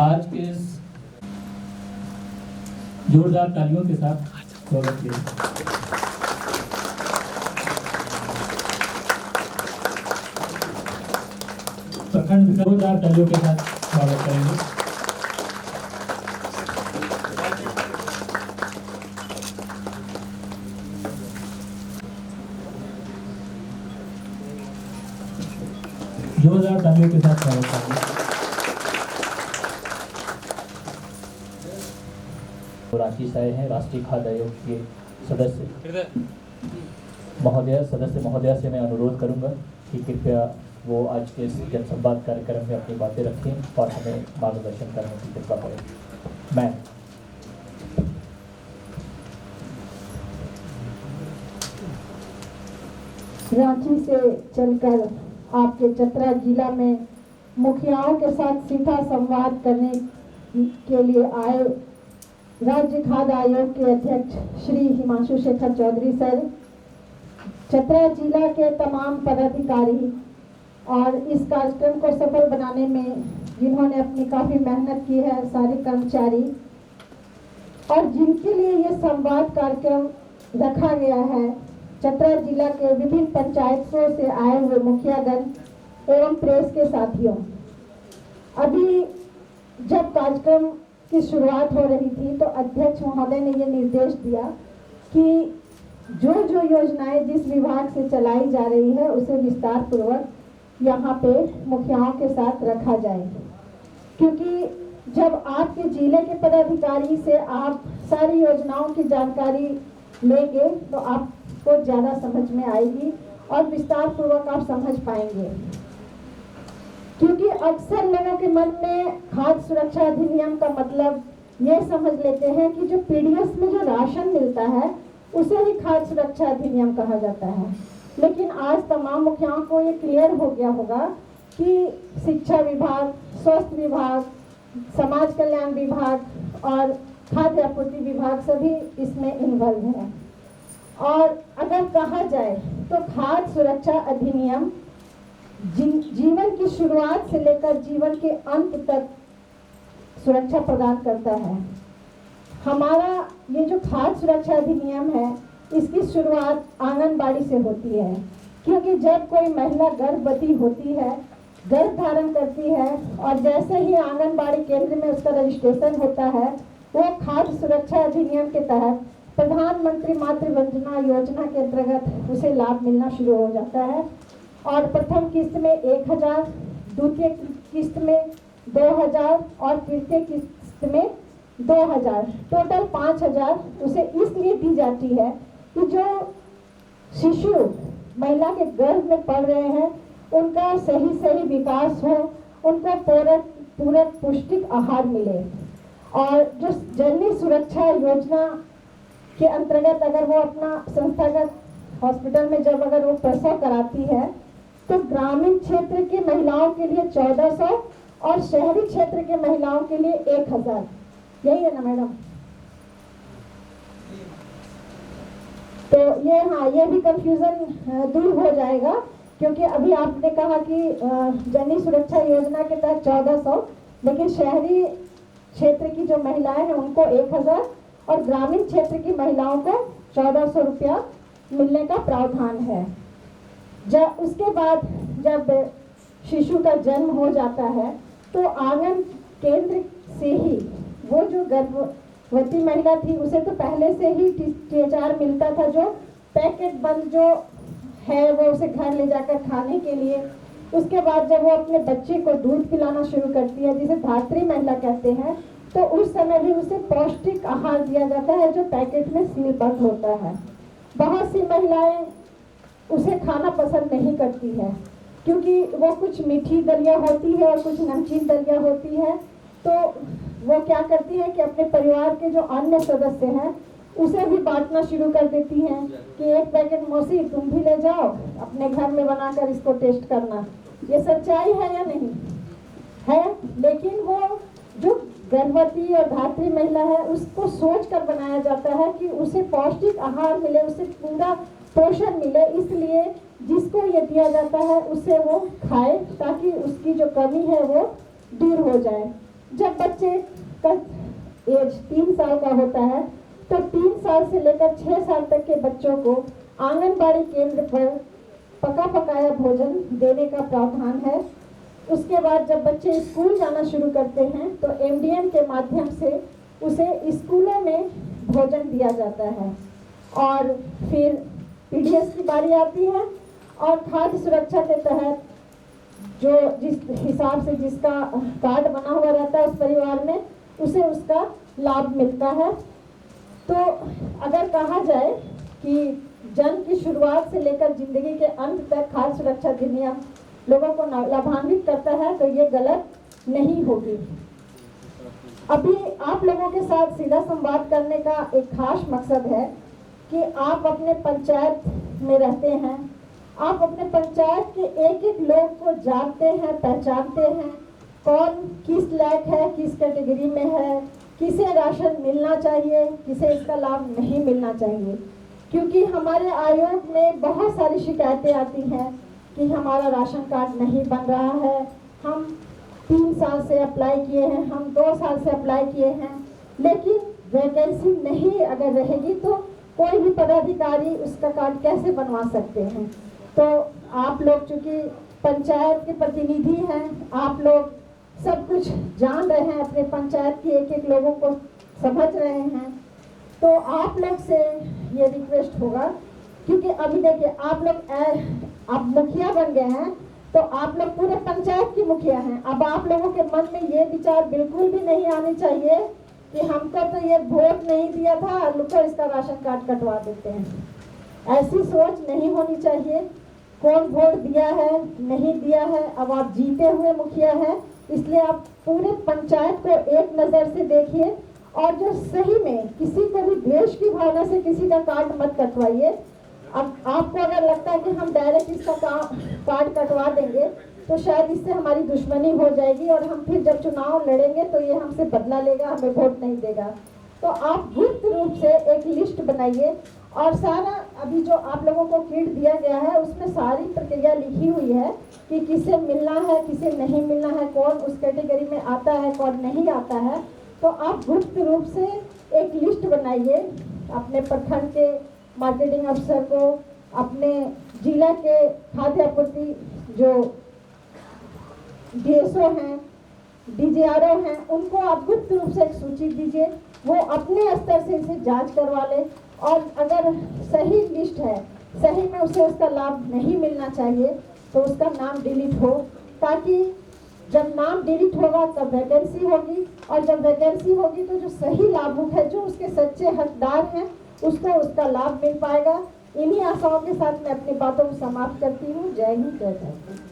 आज के इस जोरदार तालियों के साथ स्वागत किया। प्रखंड जोरदार तालियों के साथ स्वागत करेंगे। जोरदार तालियों के साथ स्वागत करेंगे। राकेश आए हैं, राष्ट्रीय खाद्य आयोग के सदस्य महोदया से मैं अनुरोध करूंगा कि कृपया वो आज के इस जनसंवाद कार्यक्रम में अपनी बातें रखें और हमें मार्गदर्शन करने की कृपा करें। मैं रांची से चलकर आपके चतरा जिला में मुखियाओं के साथ सीधा संवाद करने के लिए आए राज्य खाद्य आयोग के अध्यक्ष श्री हिमांशु शेखर चौधरी सर, चतरा जिला के तमाम पदाधिकारी और इस कार्यक्रम को सफल बनाने में जिन्होंने अपनी काफ़ी मेहनत की है, सारे कर्मचारी, और जिनके लिए ये संवाद कार्यक्रम रखा गया है, चतरा जिला के विभिन्न पंचायतों से आए हुए मुखियागण एवं प्रेस के साथियों। अभी जब कार्यक्रम की शुरुआत हो रही थी तो अध्यक्ष महोदय ने ये निर्देश दिया कि जो जो योजनाएं जिस विभाग से चलाई जा रही है उसे विस्तार पूर्वक यहाँ पे मुखियाओं के साथ रखा जाए, क्योंकि जब आपके जिले के पदाधिकारी से आप सारी योजनाओं की जानकारी लेंगे तो आपको ज़्यादा समझ में आएगी और विस्तार पूर्वक आप समझ पाएंगे। क्योंकि अक्सर लोगों के मन में खाद्य सुरक्षा अधिनियम का मतलब ये समझ लेते हैं कि जो पीडीएस में जो राशन मिलता है उसे ही खाद्य सुरक्षा अधिनियम कहा जाता है, लेकिन आज तमाम मुखियाओं को ये क्लियर हो गया होगा कि शिक्षा विभाग, स्वास्थ्य विभाग, समाज कल्याण विभाग और खाद्य आपूर्ति विभाग सभी इसमें इन्वॉल्व हैं। और अगर कहा जाए तो खाद्य सुरक्षा अधिनियम जीवन की शुरुआत से लेकर जीवन के अंत तक सुरक्षा प्रदान करता है। हमारा ये जो खाद्य सुरक्षा अधिनियम है इसकी शुरुआत आंगनबाड़ी से होती है, क्योंकि जब कोई महिला गर्भवती होती है, गर्भ धारण करती है और जैसे ही आंगनबाड़ी केंद्र में उसका रजिस्ट्रेशन होता है, वो खाद्य सुरक्षा अधिनियम के तहत प्रधानमंत्री मातृ वंदना योजना के अंतर्गत उसे लाभ मिलना शुरू हो जाता है। और प्रथम किस्त में 1000, द्वितीय किस्त में 2000 और तृतीय किस्त में 2000, टोटल 5000 उसे इसलिए दी जाती है कि जो शिशु महिला के गर्भ में पड़ रहे हैं उनका सही विकास हो, उनको पूरक पौष्टिक आहार मिले। और जो जननी सुरक्षा योजना के अंतर्गत अगर वो अपना संस्थागत हॉस्पिटल में जब अगर वो प्रसव कराती है तो ग्रामीण क्षेत्र की महिलाओं के लिए 1400 और शहरी क्षेत्र के महिलाओं के लिए 1000, यही है ना मैडम? तो ये भी कंफ्यूजन दूर हो जाएगा, क्योंकि अभी आपने कहा कि जननी सुरक्षा योजना के तहत 1400, लेकिन शहरी क्षेत्र की जो महिलाएं हैं उनको 1000 और ग्रामीण क्षेत्र की महिलाओं को 1400 रुपया मिलने का प्रावधान है। उसके बाद जब शिशु का जन्म हो जाता है तो आंगन केंद्र से ही वो जो गर्भवती महिला थी उसे तो पहले से ही THR मिलता था, जो पैकेट बंद जो है वो उसे घर ले जाकर खाने के लिए। उसके बाद जब वो अपने बच्चे को दूध पिलाना शुरू करती है, जिसे धात्री महिला कहते हैं, तो उस समय भी उसे पौष्टिक आहार दिया जाता है जो पैकेट में सीलबंद होता है। बहुत सी महिलाएं उसे खाना पसंद नहीं करती है, क्योंकि वो कुछ मीठी दलिया होती है और कुछ नमकीन दलिया होती है। तो वो क्या करती है कि अपने परिवार के जो अन्य सदस्य हैं उसे भी बांटना शुरू कर देती हैं कि एक पैकेट मौसी तुम भी ले जाओ, अपने घर में बनाकर इसको टेस्ट करना। ये सच्चाई है या नहीं है? लेकिन वो जो गर्भवती और धात्री महिला है उसको सोच कर बनाया जाता है कि उसे पौष्टिक आहार मिले, उसे पूरा पोषण मिले, इसलिए जिसको ये दिया जाता है उसे वो खाए ताकि उसकी जो कमी है वो दूर हो जाए। जब बच्चे का एज 3 साल का होता है तो 3 साल से लेकर 6 साल तक के बच्चों को आंगनबाड़ी केंद्र पर पका पकाया भोजन देने का प्रावधान है। उसके बाद जब बच्चे स्कूल जाना शुरू करते हैं तो एमडीएम के माध्यम से उसे स्कूलों में भोजन दिया जाता है। और फिर पीडीएस की बारी आती है और खाद्य सुरक्षा के तहत जो जिस हिसाब से जिसका कार्ड बना हुआ रहता है उस परिवार में उसे उसका लाभ मिलता है। तो अगर कहा जाए कि जन्म की शुरुआत से लेकर जिंदगी के अंत तक खाद्य सुरक्षा अधिनियम लोगों को लाभान्वित करता है तो ये गलत नहीं होगी। अभी आप लोगों के साथ सीधा संवाद करने का एक खास मकसद है कि आप अपने पंचायत में रहते हैं, आप अपने पंचायत के एक एक लोग को जानते हैं, पहचानते हैं, कौन किस लायक है, किस कैटेगरी में है, किसे राशन मिलना चाहिए, किसे इसका लाभ नहीं मिलना चाहिए। क्योंकि हमारे आयोग में बहुत सारी शिकायतें आती हैं कि हमारा राशन कार्ड नहीं बन रहा है, हम 3 साल से अप्लाई किए हैं, हम 2 साल से अप्लाई किए हैं, लेकिन वैकेंसी नहीं अगर रहेगी तो कोई भी पदाधिकारी उसका कार्ड कैसे बनवा सकते हैं। तो आप लोग चूँकि पंचायत के प्रतिनिधि हैं, आप लोग सब कुछ जान रहे हैं, अपने पंचायत के एक एक लोगों को समझ रहे हैं, तो आप लोग से ये रिक्वेस्ट होगा, क्योंकि अभी देखिए आप मुखिया बन गए हैं तो आप लोग पूरे पंचायत की मुखिया हैं। अब आप लोगों के मन में ये विचार बिल्कुल भी नहीं आनी चाहिए कि हमको तो ये वोट नहीं दिया था, रुको इसका राशन कार्ड कटवा देते हैं। ऐसी सोच नहीं होनी चाहिए। कौन वोट दिया है नहीं दिया है, अब आप जीते हुए मुखिया हैं, इसलिए आप पूरे पंचायत को एक नज़र से देखिए और जो सही में किसी को भी द्वेष की भावना से किसी का कार्ड मत कटवाइए। अब आपको अगर लगता है कि हम डायरेक्ट इसका कार्ड कटवा देंगे तो शायद इससे हमारी दुश्मनी हो जाएगी और हम फिर जब चुनाव लड़ेंगे तो ये हमसे बदला लेगा, हमें वोट नहीं देगा। तो आप गुप्त रूप से एक लिस्ट बनाइए और सारा अभी जो आप लोगों को किट दिया गया है उसमें सारी प्रक्रिया लिखी हुई है कि किसे मिलना है, किसे नहीं मिलना है, कौन उस कैटेगरी में आता है, कौन नहीं आता है। तो आप गुप्त रूप से एक लिस्ट बनाइए, अपने प्रखंड के मार्केटिंग अफसर को, अपने जिला के खाद्य आपूर्ति जो डीएसओ हैं, डीजीआरओ हैं, उनको आप गुप्त रूप से एक सूची दीजिए, वो अपने स्तर से इसे जांच करवा ले और अगर सही लिस्ट है, सही में उसे उसका लाभ नहीं मिलना चाहिए तो उसका नाम डिलीट हो, ताकि जब नाम डिलीट होगा तब वैकेंसी होगी और जब वैकेंसी होगी तो जो सही लाभुक है, जो उसके सच्चे हकदार हैं, उसको उसका लाभ मिल पाएगा। इन्हीं आशाओं के साथ मैं अपनी बातों को समाप्त करती हूँ। जय हिंद, जय भारत।